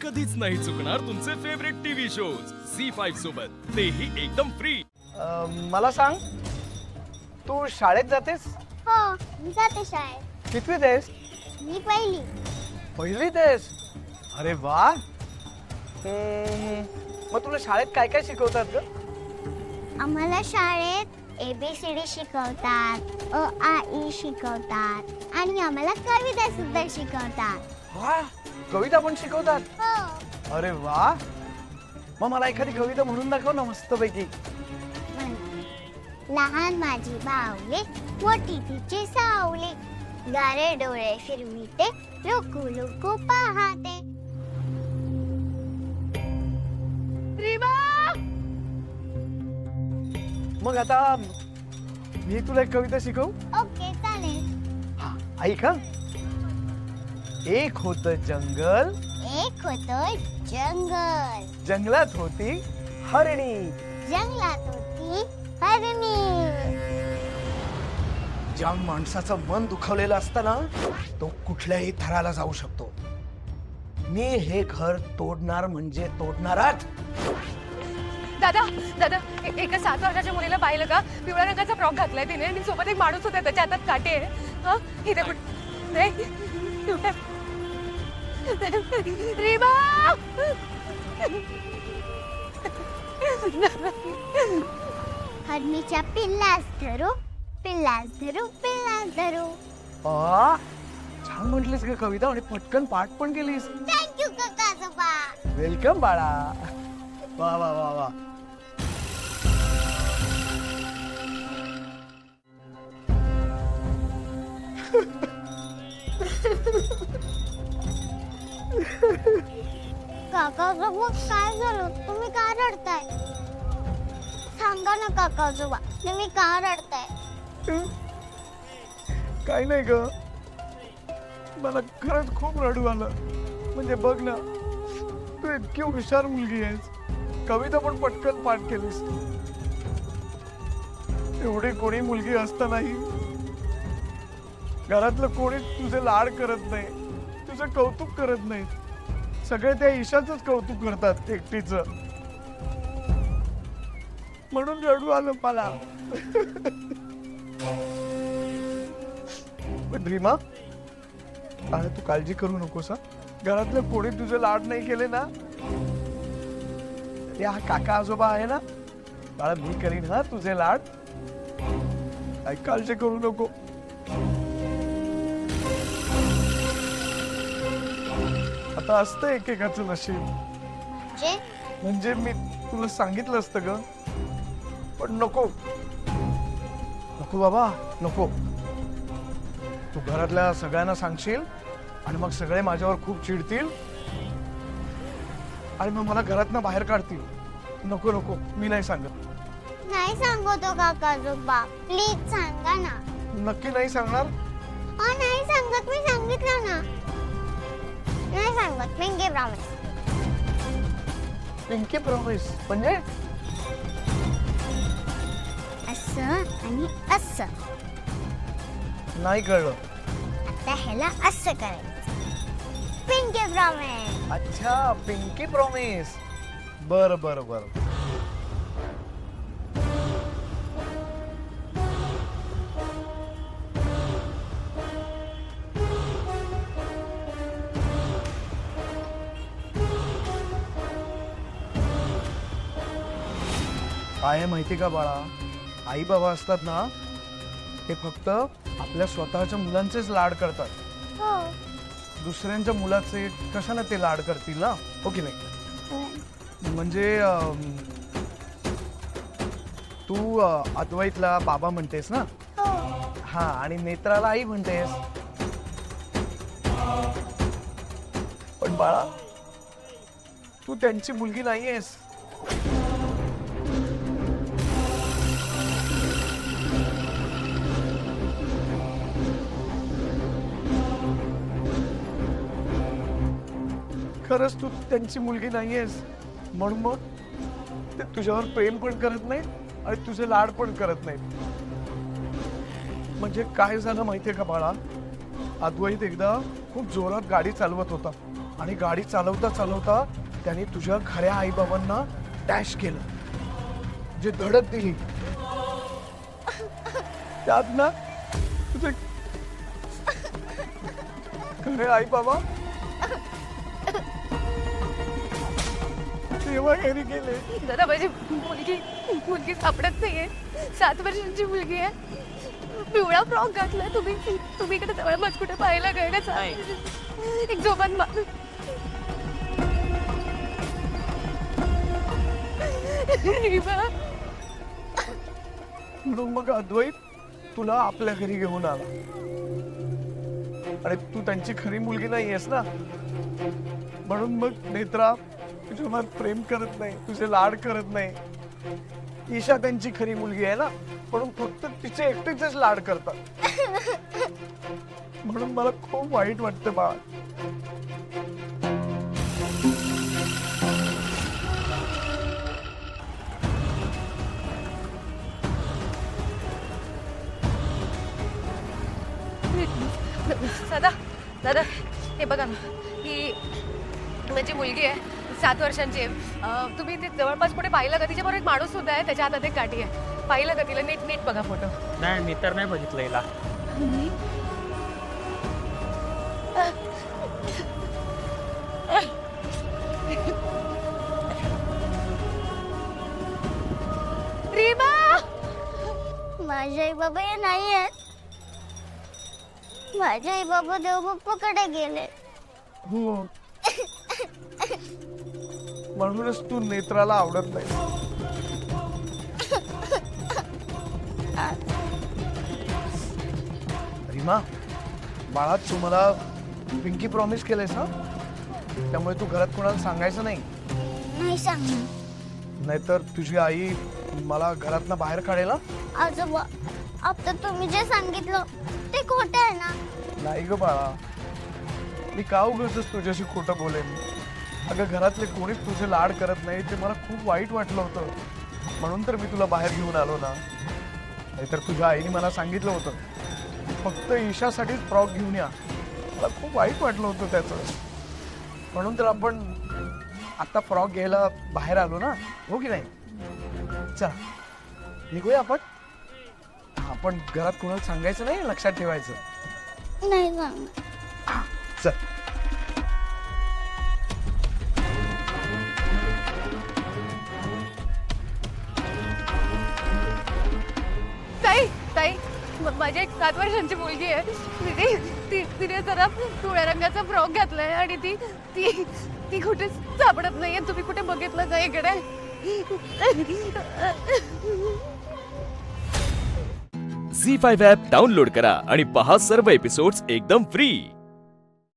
कधीच नाही चुकणार तुमचे फेवरेट टीव्ही शोज झी5 सोबत, तेही एकदम फ्री। मला सांग, तू शाळेत जातेस? हो, मी जाते शाळेत. कितवीत आहेस? मी पहिली. पहिलीत आहेस? अरे वा. मग तुला शाळेत काय काय शिकवतात ग? आम्हाला शाळेत ABCD शिकवतात, अ आ इ शिकवतात आणि आम्हाला कविता सुद्धा शिकवतात. वा, कविता पण शिकवतात? हो. अरे वा. मग मला एखादी कविता म्हणून दाखव ना मस्तपैकी. लहान माझी बाहुले, मोठी तिची सावले, गारे डोळे फिरविते, लुकू लुकू पाहते. मग आता मी तुला एक कविता शिकवू? ओके, चालेल. हा, ऐक हा. एक होतं जंगल, एक होतं जंगल, जंगलात होती हरणी. जंगलात होती हरणी. ज्या माणसाचं मन दुखावलेलं असतं ना, तो कुठल्याही थराला जाऊ शकतो. मी हे घर तोडणार म्हणजे तोडणारच. दादा दादा एका 7 वर्षाच्या मुलीला पाहिलं का? पिवळ्या रंगाचा फ्रॉक घातलाय तिने आणि सोबत एक माणूस होता, त्याच्या हातात काटे आहे. हा, इथे रीमा. हरणीच्या पिल्लास धरू, पिल्लास धरू, पिल्लास धरू. छान म्हटलीस का कविता, आणि पटकन पाठ पण केलीस. थँक्यू काका आजोबा. वेलकम बाळा. वा वा वा वा. काका आजोबा काय झालं? तुम्ही का रडताय? सांगा ना काका आजोबा, तुम्ही का रडताय? काही नाही ग, मला खरंच खूप रडू आलं. म्हणजे बघ ना, तू इतकी हुशार मुलगी आहेस, कविता पण पटकन पाठ केलीस. एवढी कोणी मुलगी असतानाही घरातलं कोणीच तुझे लाड करत नाही, तुझं कौतुक करत नाही. सगळे त्या ईशाचंच कौतुक करतात एकटीचं. म्हणून रडू आलं मला. रीमा, अरे तू काळजी करू नकोस. घरातलं कोणी तुझे लाड नाही केले ना, हा काका आजोबा आहे ना बाळा, मी करीन हा तुझे लाड. काही काळजी करू नको. आता असतं एकेकाचं नशीब. म्हणजे मी तुला सांगितलं असतं ग, पण नको नको बाबा, नको. तू घरातल्या सगळ्यांना सांगशील आणि मग सगळे माझ्यावर खूप चिडतील आणि मग मला घरातनं बाहेर काढतील. नको नको, मी नाही सांगत. नाही सांगतो काका आजोबा, प्लीज सांगा ना. नक्की नाही सांगणार? नाही सांगत, मी सांगितलं ना. नाही सांगत, पिंकी प्रॉमिस. पिंकी प्रॉमिस म्हणजे? असं आणि असं. नाही कळलं. आता ह्याला असं करायचं. Pinky promise. अच्छा, पिंकी प्रॉमिस. बर बर बर. काय आहे माहिती का बाळा, आई बाबा असतात ना, ते फक्त आपल्या स्वतःच्या मुलांचेच लाड करतात. हो. दुसऱ्यांच्या मुलाचे कशाला ते लाड करतील ना, हो की नाही? म्हणजे तू अद्वैतला बाबा म्हणतेस ना? हो. हा, आणि नेत्राला आई म्हणतेस. पण बाळा, तू त्यांची मुलगी नाहीयेस. खरंच तू त्यांची मुलगी नाहीयेस. म्हणून मग ते तुझ्यावर प्रेम पण करत नाहीत आणि तुझे लाड पण करत नाहीत. म्हणजे काय झालं माहितीये का बाळा, अद्वैत एकदा खूप जोरात गाडी चालवत होता आणि गाडी चालवता चालवता त्याने तुझ्या खऱ्या आईबाबांना डॅश केलं, जे धडक दिली. त्यात ना तुझे खरे आई बाबा तेव्हा घरी गेले. दादा माझी मुलगी सापडत नाहीये. 7 वर्षांची मुलगी आहे. पिवळा फ्रॉक घातलाय. तुम्ही इकडे जवळपास कुठे पाहिलं काय का? एक झोपान म्हणून मग अद्वैत तुला आपल्या घरी घेऊन आला. अरे तू त्यांची खरी मुलगी नाहीयेस ना, म्हणून मग नेत्रा तुझ्यावर प्रेम करत नाही, तुझे लाड करत नाही. ईशा त्यांची खरी मुलगी आहे ना, म्हणून फक्त तिचे एकटेच लाड करतात. म्हणून मला खूप वाईट वाटतं बाळा. दादा दादा हे बघा ना, ही माझी मुलगी आहे. 7 वर्षांची आहे. तुम्ही ते जवळपास कुठे पाहिलं का? तिच्याबरोबर एक माणूस सुद्धा आहे, त्याच्या हातात एक काठी आहे. पाहिलं का तिला? नीट नीट बघा फोटो. नाही, मी तर नाही बघितलं हिला. रीमा, माझे आई बाबा हे नाही आहेत. माझे आई बाबा देवबाप्पाकडे गेले. हो, म्हणूनच तू नेत्राला आवडत नाही. रीमा बाळा, तू मला पिंकी प्रॉमिस केलंयस ना, त्यामुळे तू घरात कोणाला सांगायचं नाही. नाही सांगणार. नाहीतर तुझी आई मला घरातनं बाहेर काढेल ना. आजोबा, आता तुम्ही जे सांगितलं ते खोटं आहे ना? नाही ग बाळा, मी का उगाचच तुझ्याशी खोटं बोलेन. अगं घरातले कोणीच तुझे लाड करत नाही, ते मला खूप वाईट वाटलं होतं. म्हणून तर मी तुला बाहेर घेऊन आलो ना. नाहीतर तुझ्या आईने मला सांगितलं होतं फक्त ईशासाठीच फ्रॉक घेऊन या. मला खूप वाईट वाटलं होतं त्याचं. म्हणून तर आपण आता फ्रॉक घ्यायला बाहेर आलो ना, हो की नाही? चला निघूया आपण. आपण घरात कोणाला सांगायचं नाही, लक्षात ठेवायचं. नाही सांगणार. चल. ताई ताई, माझी एक 7 वर्षांची मुलगी आहे. तिने जरा पिवळ्या रंगाचा फ्रॉक घातलाय आणि ती कुठे सापडत नाहीये. तुम्ही कुठे बघितलं का इकडे? झी 5 ॲप डाउनलोड करा आणि पहा सर्व एपिसोड्स एकदम फ्री.